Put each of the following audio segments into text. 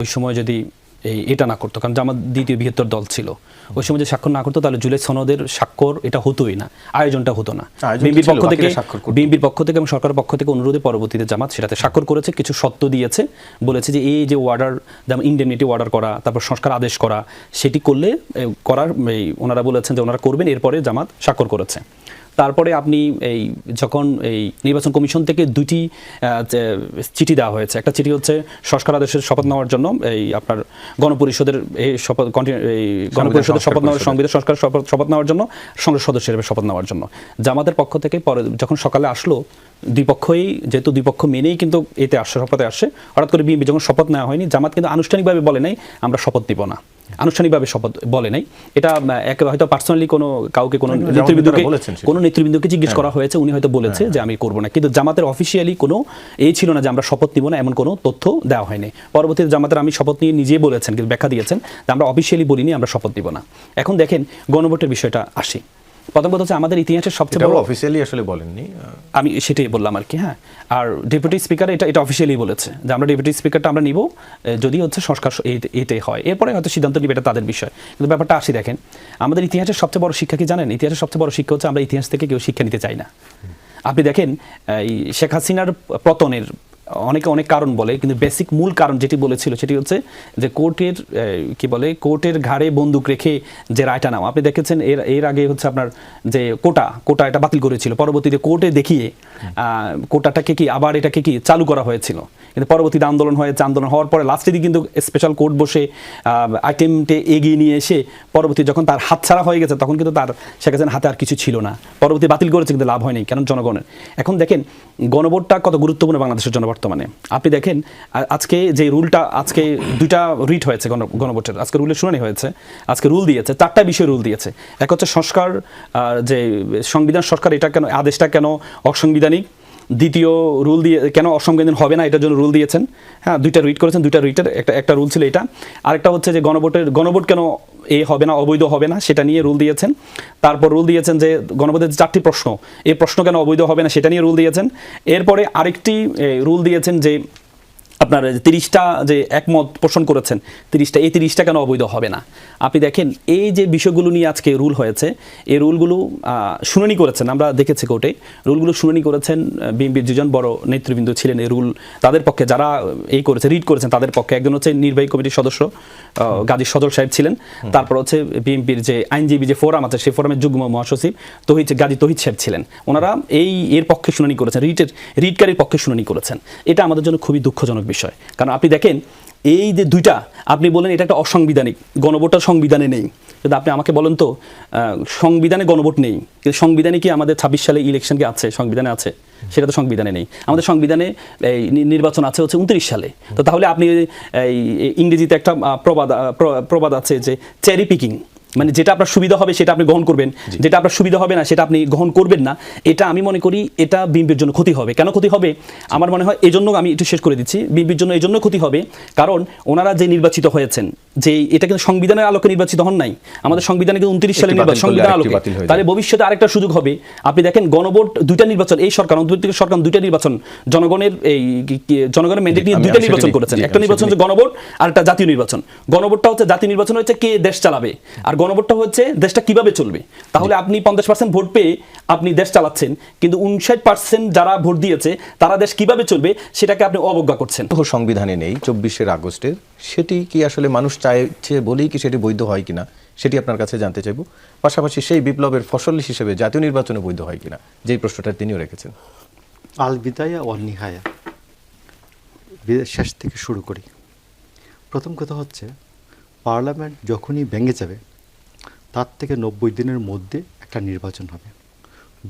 ওই সময় যদি এটা না করতো, কারণ জামাত দ্বিতীয় বৃহত্তর দল ছিল, ওই সময় যদি স্বাক্ষর না করতো তাহলে জুলাই সনদের স্বাক্ষর এটা হতোই না, আয়োজনটা হতো না। বিএনপির পক্ষ থেকে এবং সরকারের পক্ষ থেকে অনুরোধে পরবর্তীতে জামাত সেটাতে স্বাক্ষর করেছে, কিছু শর্ত দিয়েছে, বলেছে যে এই যে অর্ডার, যেমন ইন্ডেমনিটি অর্ডার করা, তারপর সংস্কার আদেশ করা, সেটি করলে ওনারা বলেছেন যে ওনারা করবেন, এরপরে জামাত স্বাক্ষর করেছে। তারপরে আপনি যখন নির্বাচন কমিশন থেকে দুটি চিঠি দেওয়া হয়েছে, একটা চিঠি হচ্ছে সংস্কার আদেশের শপথ নেওয়ার জন্য আপনার গণপরিষদের শপথ নেওয়ার, সংবিধান সংস্কার শপথ নেওয়ার জন্য, সংসদ সদস্য হিসেবে শপথ নেওয়ার জন্য। জামাতের পক্ষ থেকে পরে যখন সকালে আসলো, দুই পক্ষই যেহেতু দুই পক্ষ মেনেই কিন্তু এতে আসছে, শপথে আসছে, হঠাৎ করে বিএনপি যখন শপথ নেওয়া হয়নি, জামাত কিন্তু আনুষ্ঠানিকভাবে বলে নাই আমরা শপথ নিব না, আনুষ্ঠানিকভাবে শপথ বলে নাই। এটা হয়তো পার্সোনালি কাউকে কোনো নেতৃবৃন্দকে জিজ্ঞেস করা হয়েছে, উনি হয়তো বলেছে যে আমি করবো না, কিন্তু জামাতের অফিসিয়ালি কোনো ছিল না যে আমরা শপথ নিব না, এমন কোনো তথ্য দেওয়া হয়নি। পরবর্তীতে জামাতের আমি শপথ নিয়ে নিজেই বলেছেন, কিন্তু ব্যাখ্যা দিয়েছেন যে আমরা অফিসিয়ালি বলিনি আমরা শপথ নিব না। এখন দেখেন গণভোটের বিষয়টা আসি। প্রথম কথা হচ্ছে আমাদের ইতিহাসের সবচেয়ে বড়, অফিসিয়ালি আসলে বলেননি, আমি সেটাই বললাম আর কি। হ্যাঁ, আর ডেপুটি স্পিকার এটা অফিসিয়ালি বলেছে যে আমরা ডেপুটি স্পিকারটা আমরা নিব যদি হচ্ছে সংস্কার এটাই হয়, এরপরে হয়তো সিদ্ধান্ত নিবে, এটা তাদের বিষয়। কিন্তু ব্যাপারটা আসি, দেখেন আমাদের ইতিহাসের সবচেয়ে বড় শিক্ষা কি জানেন? ইতিহাসের সবচেয়ে বড় শিক্ষা হচ্ছে আমরা ইতিহাস থেকে কেউ শিক্ষা নিতে চাই না। আপনি দেখেন শেখ হাসিনার পতনের অনেক কারণ বলে, কিন্তু বেসিক মূল কারণ যেটি বলেছিল সেটি হচ্ছে যে কোর্টের ঘাড়ে বন্দুক রেখে যে রায়টা নাও। আপনি দেখেছেন এর আগে হচ্ছে আপনার যে কোটা এটা বাতিল করেছিল, পরবর্তীতে কোর্টে দেখিয়ে কোটাটাকে আবার এটাকে চালু করা হয়েছিল, কিন্তু পরবর্তীতে আন্দোলন হয়েছে, আন্দোলন হওয়ার পরে লাস্টে দিকে কিন্তু স্পেশাল কোর্ট বসে আইটেমটে এগিয়ে নিয়ে এসে পরবর্তী যখন তার হাতছাড়া হয়ে গেছে, তখন কিন্তু তার শেখ হাসিনার হাতে আর কিছু ছিল না, পরবর্তী বাতিল করেছে, কিন্তু লাভ হয়নি, কারণ জনগণের। এখন দেখেন গণভোটটা কত গুরুত্বপূর্ণ বাংলাদেশের জন্য বর্তমানে। আপনি দেখেন আজকে যে রুলটা, আজকে দুইটা রিট হয়েছে গণভোটের, আজকে রুলের শুনানি হয়েছে, আজকে রুল দিয়েছে, 4টা বিষয় রুল দিয়েছে। এক হচ্ছে সংস্কার, যে সংবিধান সংস্কার এটা কেন, আদেশটা কেন অসাংবিধানিক, দ্বিতীয় রুল দিয়ে কেন অসাংবিধানিক হবে না, এটার জন্য রুল দিয়েছেন। হ্যাঁ, দুইটা রিট করেছেন, দুইটা রিটের একটা রুল ছিল এটা। আরেকটা হচ্ছে যে গণভোট কেন হবে না, অবৈধ হবে না, সেটা নিয়ে রুল দিয়েছেন। তারপর রুল দিয়েছেন যে গণভোটের 4টি প্রশ্ন, এই প্রশ্ন কেন অবৈধ হবে না, সেটা নিয়ে রুল দিয়েছেন। এরপরে আরেকটি রুল দিয়েছেন যে আপনার 30টা যে একমত পোষণ করেছেন, 30টা কেন অবৈধ হবে না। আপনি দেখেন এই যে বিষয়গুলো নিয়ে আজকে রুল হয়েছে, এই রুলগুলো শুনানি করেছেন, আমরা দেখেছি কোর্টে রুলগুলো শুনানি করেছেন বিএনপির দুজন বড় নেতৃবৃন্দ ছিলেন, এই রুল তাদের পক্ষে যারা রিড করেছেন তাদের পক্ষে। একজন হচ্ছে নির্বাহী কমিটির সদস্য গাজী সদর সাহেব ছিলেন, তারপর হচ্ছে বিএনপির যে আইনজীবী যে ফোরাম আছে, সেই ফোরামের যুগ্ম মহাসচিব গাজী তহিদ সাহেব ছিলেন। ওনারা এর পক্ষে শুনানি করেছেন, রিটকারীর পক্ষে শুনানি করেছেন। এটা আমাদের জন্য খুবই দুঃখজনক বিষয়, কারণ আপনি দেখেন এই যে দুইটা, আপনি বলেন এটা একটা অসাংবিধানিক, গণভোটটা সংবিধানে নেই, কিন্তু আপনি আমাকে বলেন তো সংবিধানে গণভোট নেই, কিন্তু সংবিধানে কি আমাদের 26 সালে ইলেকশন কি আছে, সংবিধানে আছে? সেটা তো সংবিধানে নেই। আমাদের সংবিধানে নির্বাচন আছে হচ্ছে 29 সালে। তো তাহলে আপনি ইংরেজিতে একটা প্রবাদ আছে যে চেরি পিকিং, মানে যেটা আপনার সুবিধা হবে সেটা আপনি গ্রহণ করবেন, যেটা আপনার সুবিধা হবে না সেটা আপনি গ্রহণ করবেন না। এটা আমি মনে করি এটা বিএনপির জন্য ক্ষতি হবে। কেন ক্ষতি হবে আমার মনে হয়, এই জন্য আমি একটু শেষ করে দিচ্ছি, বিএনপির জন্য এই জন্য ক্ষতি হবে কারণ ওনারা যে নির্বাচিত হয়েছেন, যে এটা কিন্তু সংবিধানের আলোকে নির্বাচিত হন নাই, আমাদের সংবিধানে কিন্তু 29 সালে নির্বাচন সংবিধানের আলোকে। তাহলে ভবিষ্যতে আরেকটা সুযোগ হবে, আপনি দেখেন গণভোট 2টা নির্বাচন, এই সরকার অন্তর্বর্তী সরকার 2টা নির্বাচন জনগণের ম্যান্ডেট নিয়ে 2টা নির্বাচন করেছেন। একটা নির্বাচন হচ্ছে গণভোট, আর একটা জাতীয় নির্বাচন। গণভোটটা হচ্ছে জাতীয় নির্বাচন হচ্ছে কে দেশ চালাবে, আর গণভোটটা হচ্ছে দেশটা কিভাবে চলবে। তাহলে আপনি 50% ভোট পেয়ে আপনি দেশ চালাচ্ছেন, কিন্তু 59% যারা ভোট দিয়েছে তারা দেশ কিভাবে চলবে সেটাকে আপনি অবজ্ঞা করছেন। সংবিধানে নেই 24 আগস্টের, সেটি কি আসলে মানুষ চাইছে বলেই কি সেটি বৈধ হয় কিনা সেটি আপনার কাছে জানতে চাইব। পাশাপাশি সেই বিপ্লবের ফসল হিসেবে জাতীয় নির্বাচনে বৈধ হয় কিনা, যেই প্রশ্নটা তিনিও রেখেছেন। আল বিদায়া ওয়ান নিহায়া, শেষ থেকে শুরু করি। প্রথম কথা হচ্ছে পার্লামেন্ট যখনই ভেঙে যাবে তার থেকে 90 দিনের মধ্যে একটা নির্বাচন হবে,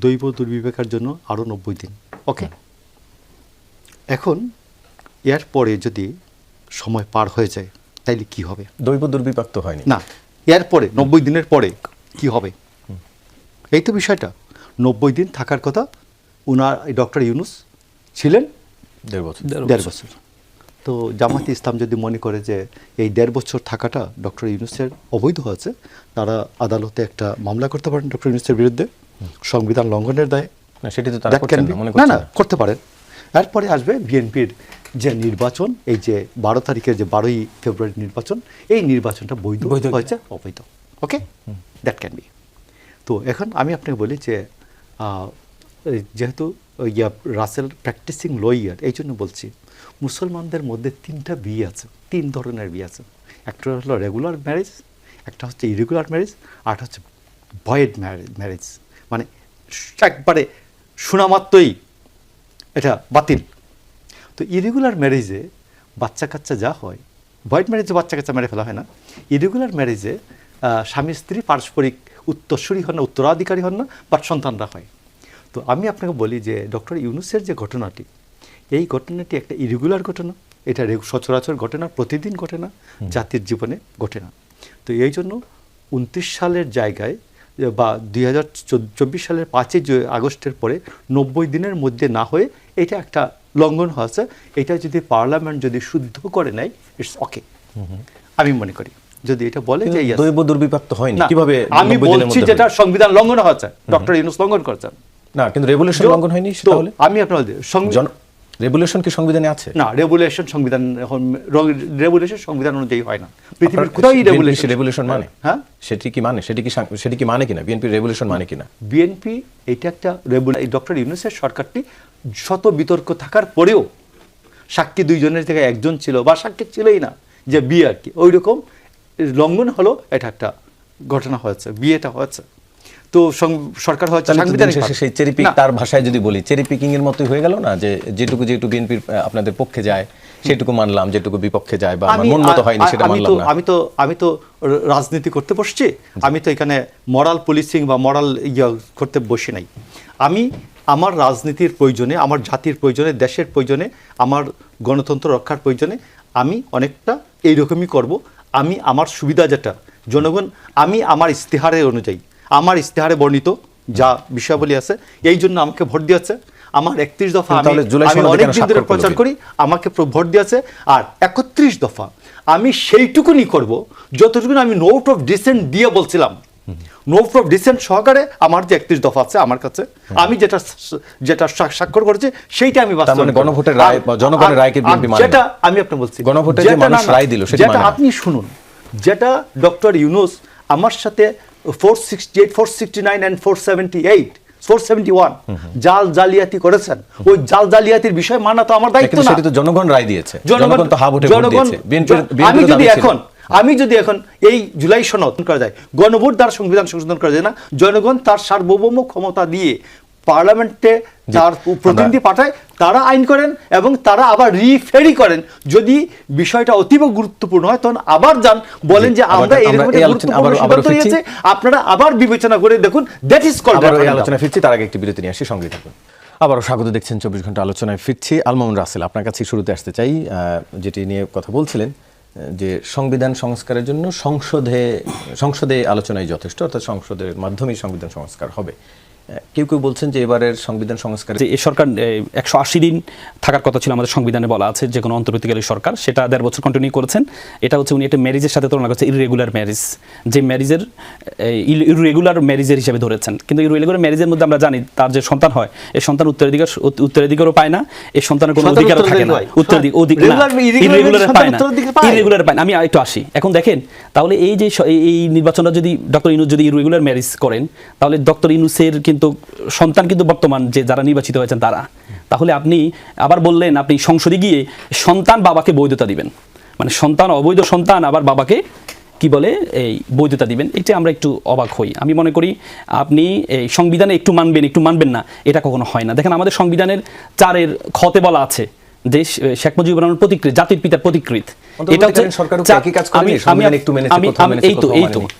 দৈব দুর্বিবেকের জন্য আরও 90 দিন। ওকে, এখন এর পরে যদি সময় পার হয়ে যায় তাইলে কি হবে? দৈব দুর্বিপাক তো হয়নি না, এর পরে 90 দিনের পরে কি হবে, এই তো বিষয়টা। 90 দিন থাকার কথা, উনার ডক্টর ইউনূস ছিলেন 1.5 বছর। তো জামাতে ইসলাম যদি মনে করে যে এই 1.5 বছর থাকাটা ডক্টর ইউনূসের অবৈধ হয়েছে, তারা আদালতে একটা মামলা করতে পারেন ডক্টর ইউনূসের বিরুদ্ধে সংবিধান লঙ্ঘনের দায়ে। সেটি তো তারা করছেন না, মনে করছেন না, করতে পারেন। এরপরে আসবে বিএনপির যে নির্বাচন, এই যে 12 তারিখের যে 12ই ফেব্রুয়ারি নির্বাচন, এই নির্বাচনটা বৈধ হয়েছে অবৈধ। ওকে, দ্যাট ক্যান বি। তো এখন আমি আপনাকে বলি যে যেহেতু রাসেল প্র্যাকটিসিং লয়ার, এই জন্য বলছি মুসলমানদের মধ্যে 3টা বিয়ে আছে, 3 ধরনের বিয়ে আছে। একটা হলো রেগুলার ম্যারেজ, একটা হচ্ছে ইরেগুলার ম্যারেজ, আর হচ্ছে ভয়েড ম্যারেজ, মানে একবারে শোনামাত্রই এটা বাতিল। তো ইরেগুলার ম্যারেজে বাচ্চা কাচ্চা যা হয়, ভয়েড ম্যারেজে বাচ্চা কাচ্চা মেরে ফেলা হয় না, ইরেগুলার ম্যারেজে স্বামী স্ত্রী পারস্পরিক উত্তরসূরি হন না, উত্তরাধিকারী হন না, বাট সন্তানরা হয়। তো আমি আপনাকে বলি যে ডক্টর ইউনূসের যে ঘটনাটি, এই ঘটনাটি একটা ইরেগুলার ঘটনা, এটা সচরাচর ঘটে না, প্রতিদিন ঘটে না, জাতির জীবনে ঘটে না। তো এই জন্য 29 সালের জায়গায় বা 2024 সালের 5ই আগস্টের পরে 90 দিনের মধ্যে না হয়ে এটা একটা লঙ্ঘন হয়েছে। এটা যদি পার্লামেন্ট যদি শুদ্ধ করে নেয়, ইটস ওকে আমি মনে করি। যদি এটা বলে যে দৈব দুর্বিপাক হয়নি, কিভাবে আমি বলছি যেটা সংবিধান লঙ্ঘন হয়েছে, ডক্টর ইউনূস লঙ্ঘন করেছেন না, কিন্তু রেগুলেশন লঙ্ঘন হয়নি। তাহলে আমি আপনাদের রেগুলেশন কি সংবিধানে আছে? না, রেগুলেশন সংবিধান অনুযায়ী হয় না। পৃথিবীর কোথাও রেগুলেশন মানে, হ্যাঁ সেটি কি মানে কিনা বিএনপি রেগুলেশন মানে কিনা? বিএনপি এটা একটা ডক্টর ইউনূসের সরকারটি শত বিতর্ক থাকার পরেও সাক্ষী 2 জনের থেকে 1 জন ছিল বা সাক্ষী ছিলই না, যে বিয়ে আর কি ওই রকম লঙ্ঘন হলো, এটা একটা ঘটনা হয়েছে, বিয়েটা হয়েছে। তো সরকার হচ্ছে সাংবিধানিক সেই চেরি পিক, তার ভাষায় যদি বলি চেরি পিকিং এর মতোই হয়ে গেল না, যে যেটুকু বিএনপির আপনাদের পক্ষে যায় সেটুকু মানলাম, যেটুকু বিপক্ষে যায় বা আমার মন মতো হয়নি সেটা মানলাম না। আমি তো রাজনীতি করতে বসছি, আমি তো এখানে মরাল পুলিশিং বা মরাল করতে বসি নাই। আমি আমার রাজনীতির প্রয়োজনে, আমার জাতির প্রয়োজনে, দেশের প্রয়োজনে, আমার গণতন্ত্র রক্ষার প্রয়োজনে আমি অনেকটা এইরকমই করব। আমি আমার সুবিধা যেটা জনগণ, আমি আমার ইস্তেহারে অনুযায়ী, আমার ইস্তেহারে বর্ণিত যা বিষয়াবলী আছে, এই জন্য আমাকে ভোট দিয়েছে। আমার 31 দফা আমি অনেক দিন ধরে প্রচার করি, আমাকে ভোট দিয়েছে। আর 31 দফা আমি সেইটুকুনি করব যতটুকু আমি নোট অফ ডিসেন্ট দিয়ে বলছিলাম। নোট অফ ডিসেন্ট সহকারে আমার যে 31 দফা আছে আমার কাছে, আমি যেটা স্বাক্ষর করেছি সেইটা আমি বাস্তবায়ন। গণভোটের রায় বা জনগণের রায়কে বিএনপি মানে না, যেটা আমি আপনাকে বলছি, গণভোটে যে মানুষ রায় দিল সেটা মানে না। আপনি শুনুন, যেটা ডক্টর ইউনূস আমার সাথে 468, 469 and 471 জালিয়াতি করেছেন, ওই জালিয়াতির বিষয় মানা তো আমার দায়িত্ব না। সেটা তো জনগণ রায় দিয়েছে, জনগণ তো হা ভোটে ভোট দিয়েছে। আমি যদি এখন এই জুলাই সনদ করা যায়, গণভোট দ্বারা সংবিধান সংশোধন করা যায় না, জনগণ তার সার্বভৌম ক্ষমতা দিয়ে পার্লামেন্টে তার প্রতিনিধি পাঠায়, তারা আইন করেন এবং তারা আবার রিফেরি করেন। যদি বিষয়টা অতীব গুরুত্বপূর্ণ হয় তখন আবার যান, বলেন যে আমরা এরকম গুরুত্বপূর্ণ সিদ্ধান্ত নিয়েছি, আপনারা আবার বিবেচনা করে দেখুন। That is called. আলোচনা ফিরছি, তার আগে একটি বিরতি নিয়ে আসি, সঙ্গে থাকুন। আবারও স্বাগত, দেখছেন 24 ঘন্টা আলোচনায় ফিরছি। আল মামুন রাসেল, আপনার কাছে শুরুতে আসতে চাই, যেটি নিয়ে কথা বলছিলেন যে সংবিধান সংস্কারের জন্য সংসদে আলোচনায় যথেষ্ট, অর্থাৎ সংসদের মাধ্যমেই সংবিধান সংস্কার হবে। কেউ কেউ বলছেন যে এবারের সংবিধান সংস্কার, যে এই সরকার 180 দিন থাকার কথা ছিল আমাদের সংবিধানে বলা আছে, যে কোনো অন্তর্বর্তীকালীন সরকার, সেটা 1.5 বছর কন্টিনিউ করেছেন। এটা হচ্ছে উনি একটা ম্যারেজের সাথে তুলনা করছে, ইররেগুলার ম্যারেজ, যে ম্যারেজের ইররেগুলার ম্যারেজের হিসেবে ধরেছেন। কিন্তু ইররেগুলার ম্যারেজের মধ্যে আমরা জানি তার যে সন্তান হয়, এই সন্তান উত্তরাধিকারও পায় না, এই সন্তানের কোনো অধিকারও থাকে না, ইররেগুলার পায় না। আমি একটু আসি, এখন দেখেন তাহলে এই যে এই নির্বাচনটা যদি ডক্টর ইউনূস যদি ইররেগুলার ম্যারেজ করেন, তাহলে ডক্টর ইউনূসের কিন্তু সন্তান কিন্তু বর্তমান যে যারা নির্বাচিত হয়েছেন তারা, তাহলে আপনি আবার বললেন আপনি সংসদে গিয়ে সন্তান বাবাকে বৈধতা দিবেন, মানে সন্তান অবৈধ সন্তান আবার বাবাকে কি বলে এই বৈধতা দিবেন। এটা আমরা একটু অবাক হই। আমি মনে করি আপনি এই সংবিধানে একটু মানবেন না, এটা কখনো হয় না। দেখেন আমাদের সংবিধানের 4 খতে বলা আছে যে শেখ মুজিবুর রহমান প্রতিকৃত, জাতির পিতার প্রতিকৃত। এটা হচ্ছে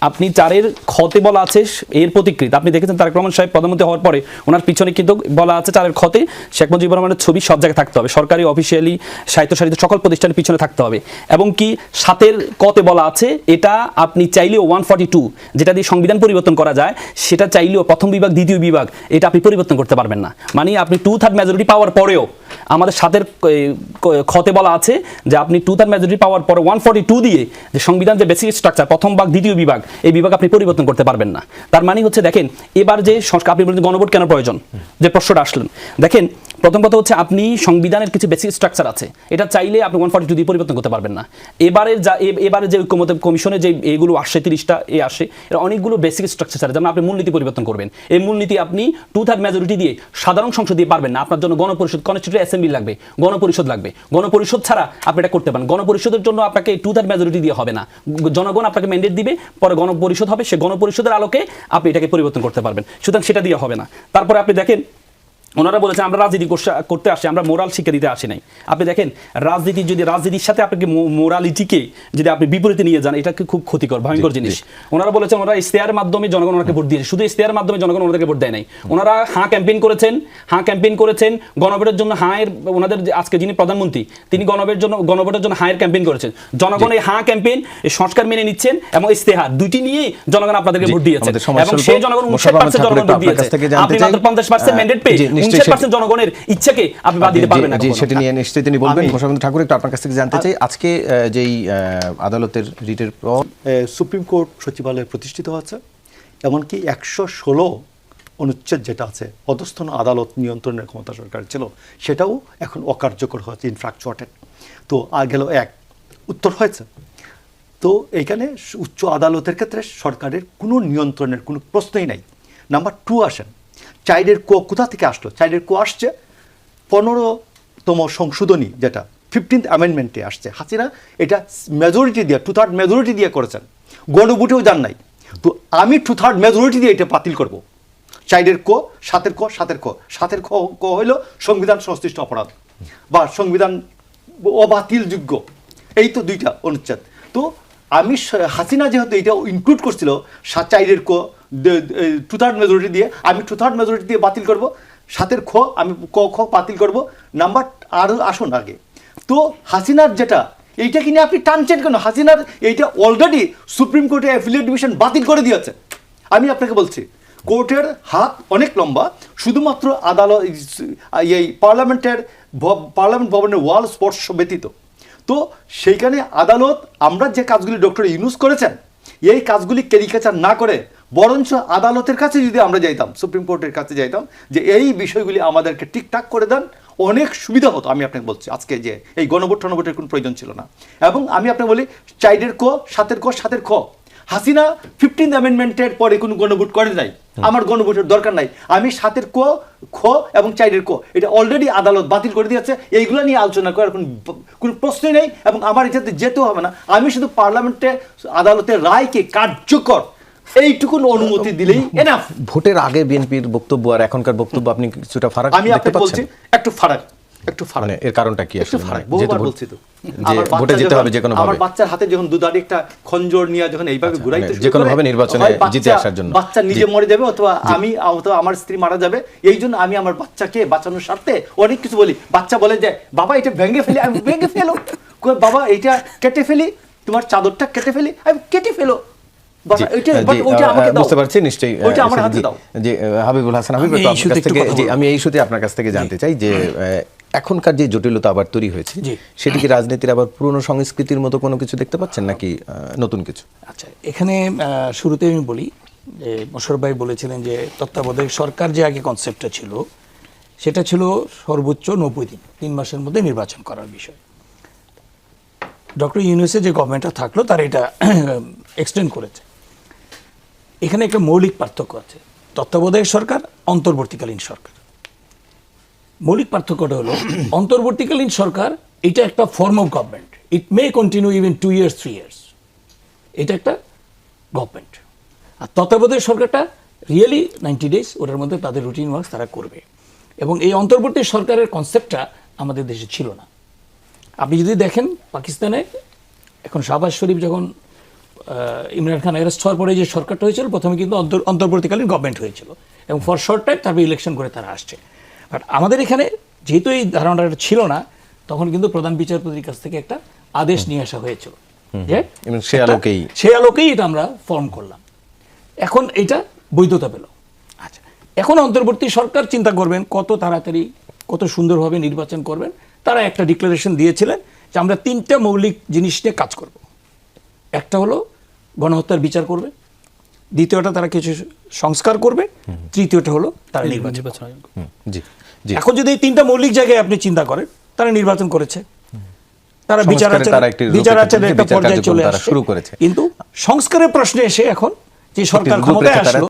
আপনি 4 খতে বলা আছে এর প্রতিকৃত। আপনি দেখেছেন তারেক রহমান সাহেব প্রধানমন্ত্রী হওয়ার পরে ওনার পিছনে কিন্তু বলা আছে 4 খতে শেখ মুজিবুর রহমানের ছবি সব জায়গায় থাকতে হবে, সরকারি, অফিসিয়ালি, সাহিত্যসাহিত্য সকল প্রতিষ্ঠানের পিছনে থাকতে হবে। এবং কি 7 কতে বলা আছে এটা আপনি চাইলেও 142 যেটা দিয়ে সংবিধান পরিবর্তন করা যায়, সেটা চাইলেও প্রথম বিভাগ দ্বিতীয় বিভাগ এটা আপনি পরিবর্তন করতে পারবেন না। মানে আপনি 2/3 মেজরিটি পাওয়ার পরেও আমাদের সাথের খতে বলা আছে যে আপনি 2/3 মেজরিটি পাওয়ার পরে 142 দিয়ে যে সংবিধান যে বেসিক স্ট্রাকচার প্রথম ভাগ দ্বিতীয় বিভাগ এই বিভাগ আপনি পরিবর্তন করতে পারবেন না। তার মানে হচ্ছে দেখেন এবার যে সংস্কার আপনি বলেন গণভোট কেন প্রয়োজন, যে প্রশ্নটা আসলেন, দেখেন প্রথম কথা হচ্ছে আপনি সংবিধানের কিছু বেসিক স্ট্রাকচার আছে, এটা চাইলে আপনি 142 দিয়ে পরিবর্তন করতে পারবেন না। এবারে যে ঐক্যমত কমিশনে যে এইগুলো আসছে 30টা আসে, এর অনেকগুলো বেসিক স্ট্রাকচার আছে, যেমন আপনি মূলনীতি পরিবর্তন করবেন, এই মূলনীতি আপনি 2/3 মেজরিটি দিয়ে সাধারণ সংসদ দিয়ে পারবেন না, আপনার জন্য গণপরিষদ কনস্টিটিউয়েন্ট অ্যাসেম্বলি লাগবে, গণপরিষদ লাগবে। গণপরিষদ ছাড়া আপনি এটা করতে পারেন। গণপরিষদের জন্য আপনাকে 2/3 মেজরিটি দিয়ে হবে না, জনগণ আপনাকে ম্যান্ডেট দিবে, পরে গণপরিষদ হবে, সে গণপরিষদের আলোকে আপনি এটাকে পরিবর্তন করতে পারবেন, সুতরাং সেটা দিয়ে হবে না। তারপরে আপনি দেখেন ওনারা বলেছেন আমরা রাজনীতি করতে আসি, আমরা মোরাল শিক্ষা দিতে আসি নাই। আপনি দেখেন রাজনীতির সাথে আপনাকে মোরালিটিকে যদি আপনি বিপরীতে নিয়ে যান, এটা খুব ক্ষতিকর ভয়ঙ্কর জিনিস। ওনারা বলেছেন ওনারা ইশতেহারের মাধ্যমে জনগণ ওনাকে ভোট দিয়েছে, শুধু ইশতেহারের মাধ্যমে জনগণ ওনাদেরকে ভোট দেয় নাই, ওনারা ক্যাম্পেইন করেছেন গণভোটের জন্য। ওনাদের আজকে যিনি প্রধানমন্ত্রী তিনি গণভোটের জন্য ক্যাম্পেইন করেছেন। জনগণ এই ক্যাম্পেইন এই সংস্কার মেনে নিচ্ছেন এবং ইশতেহার দুইটি নিয়ে জনগণ আপনাদেরকে ভোট দিয়েছে এবং সেই জনগণ 59% জনগণ ভোট দিয়েছে। আপনি মাত্র 50% ম্যান্ডেট পেয়ে 59% জনগণের ইচ্ছাকে আপনি বাদ দিতে পারবেন না। সেটা নিয়ে নিশ্চয়ই তিনি বলবেন। মোশাররফ ঠাকুর, একটু আপনার কাছ থেকে জানতে চাই, আজকে যেই আদালতের রিটের পর সুপ্রিম কোর্ট সচিবালয় প্রতিষ্ঠিত হচ্ছে, এমনকি 116 অনুচ্ছেদ যেটা আছে অধস্থন আদালত নিয়ন্ত্রণের ক্ষমতা সরকার ছিল, সেটাও এখন অকার্যকর হচ্ছে, ইনফ্রাস্ট্রাকচার। তো গেল এক উত্তর হয়েছে। তো এইখানে উচ্চ আদালতের ক্ষেত্রে সরকারের কোনো নিয়ন্ত্রণের কোনো প্রশ্নই নাই। নাম্বার 2 আসেন, চাইল্ডের কোথা থেকে আসলো? চাইল্ডের আসছে 15তম সংশোধনী, যেটা 15th অ্যামেন্ডমেন্টে আসছে। হাসিনা এটা মেজরিটি দিয়ে 2/3 মেজরিটি দিয়ে করেছেন, গণভোটেও যান নাই। তো আমি 2/3 মেজরিটি দিয়ে এটা বাতিল করব। চাইল্ডের সাতের ক হইল সংবিধান সংশ্লিষ্ট অপরাধ বা সংবিধান অবাতিলযোগ্য, এই তো 2টা অনুচ্ছেদ। তো আমি হাসিনা যেহেতু এটা ইনক্লুড করছিল চাইল্ডের 2/3 মেজরিটি দিয়ে, আমি 2/3 মেজরিটি দিয়ে বাতিল করব। সাতের আমি খ বাতিল করব। নাম্বার আরও আসুন আগে। তো হাসিনার যেটা এইটা কিনে আপনি টানছেন কেন? হাসিনার এইটা অলরেডি সুপ্রিম কোর্টে অ্যাফিলিয়েট ডিভিশন বাতিল করে দিয়েছে। আমি আপনাকে বলছি কোর্টের হাত অনেক লম্বা, শুধুমাত্র আদালত এই পার্লামেন্ট ভবনের ওয়াল স্পর্শ ব্যতীত। তো সেইখানে আদালত আমরা যে কাজগুলি ডক্টর ইউনূস করেছেন এই কাজগুলি ক্যারিকেচার না করে বরঞ্চ আদালতের কাছে যদি আমরা যাইতাম, সুপ্রিম কোর্টের কাছে যাইতাম যে এই বিষয়গুলি আমাদেরকে ঠিকঠাক করে দেন, অনেক সুবিধা হতো। আমি আপনাকে বলছি আজকে যে এই গণভোটের কোনো প্রয়োজন ছিল না। এবং আমি আপনাকে বলি চাইল্ডের সাতের খ হাসিনা 15th অ্যামেন্ডমেন্টের পরে কোনো গণভোট করে নাই, আমার গণভোটের দরকার নাই। আমি সাতের খ এবং চাইল্ডের এটা অলরেডি আদালত বাতিল করে দিয়েছে, এইগুলো নিয়ে আলোচনা করার কোনো প্রশ্নই নেই এবং আমার এটাতে যেতেও হবে না। আমি শুধু পার্লামেন্টে আদালতের রায়কে কার্যকর এইটুকুন অনুমতি দিলেই এনাফ। ভোটের আগে বিএনপির বক্তব্য আর এখনকার বক্তব্য আপনি কিছুটা ফারাক আমি আপনাকে বলছি একটু ফারাক। মানে এর কারণটা কি আসলে? বহুবার বলছি তো, ভোটে যেতে হবে যে কোনো ভাবে। আমার বাচ্চার হাতে যখন দুধারে একটা খঞ্জর নিয়ে যখন এইভাবে ঘুরাইতে যে কোনো ভাবে নির্বাচনে জিতে আসার জন্য বাচ্চা নিজে মরে যাবে অথবা আমার স্ত্রী মারা যাবে, এই জন্য আমি আমার বাচ্চাকে বাঁচানোর স্বার্থে অনেক কিছু বলি। বাচ্চা বলে যে বাবা এটা ভেঙে ফেলি, আমি ভেঙে ফেলো। বাবা এটা কেটে ফেলি, তোমার চাদরটা কেটে ফেলি, আমি কেটে ফেলো। আমি এই ইস্যুতে আপনার কাছ থেকে জানতে চাই যে এখনকার যে জটিলতা আবার তৈরি হয়েছে, সেটি কি রাজনীতির আবার পুরনো সংস্কৃতির মতো কোনো কিছু দেখতে পাচ্ছেন নাকি নতুন কিছু? আচ্ছা, এখানে শুরুতে আমি বলি যে মোশাররফ ভাই বলেছিলেন যে তত্ত্বাবধায়ক সরকার যে আগে কনসেপ্টটা ছিল সেটা ছিল সর্বোচ্চ 90 দিন, 3 মাসের মধ্যে নির্বাচন করার বিষয়। ডক্টর ইউনূসের যে গভর্নমেন্টটা থাকলো তার এটা এক্সটেন্ড করেছে। এখানে একটা মৌলিক পার্থক্য আছে, তত্ত্বাবধায়ক সরকার, অন্তর্বর্তীকালীন সরকার। মৌলিক পার্থক্যটা হলো অন্তর্বর্তীকালীন সরকার এটা একটা form of government, it may continue even 2 years 3 years, এটা একটা গভর্নমেন্ট। আর তত্ত্বাবধায়ক সরকারটা রিয়েলি 90 days, ওটার মধ্যে তাদের রুটিন ওয়ার্কস তারা করবে। এবং এই অন্তর্বর্তী সরকারের কনসেপ্টটা আমাদের দেশে ছিল না। আপনি যদি দেখেন পাকিস্তানে এখন শাহবাজ শরীফ যখন ইমরান খান অ্যারেস্ট হওয়ার পরে যে সরকারটা হয়েছিল, প্রথমে কিন্তু অন্তর্বর্তীকালীন গভর্নমেন্ট হয়েছিল এবং ফর শর্ট টাইম তারপরে ইলেকশন করে তারা আসছে। বাট আমাদের এখানে যেহেতু এই ধারণাটা ছিল না, তখন কিন্তু প্রধান বিচারপতির কাছ থেকে একটা আদেশ নিয়ে আসা হয়েছিল যে সে আলোকেই এটা আমরা ফর্ম করলাম। এখন এটা বৈধতা পেল। আচ্ছা, এখন অন্তর্বর্তী সরকার চিন্তা করবেন কত তাড়াতাড়ি কত সুন্দরভাবে নির্বাচন করবেন। তারা একটা ডিক্লারেশন দিয়েছিলেন যে আমরা 3টা মৌলিক জিনিস নিয়ে কাজ করব। একটা হলো গণহত্যার বিচার করবে, দ্বিতীয়টা তারা কিছু সংস্কার করবে, তৃতীয়টা হলো তারা নির্বাচন। নির্বাচন আয়োগ। জি জি এখন যদি এই 3টা মৌলিক জায়গায় আপনি চিন্তা করেন, তারা নির্বাচন করেছে, তারা সংস্কারে তারা একটি বিচারাচারের একটা বিচার পর্যায়ে কার্যক্রম চলে তারা আসছে। শুরু করেছে। কিন্তু সংস্কারের প্রশ্নে এসে এখন যে সরকার একটি ক্ষমতায় রূপরেখা তারা আসলো,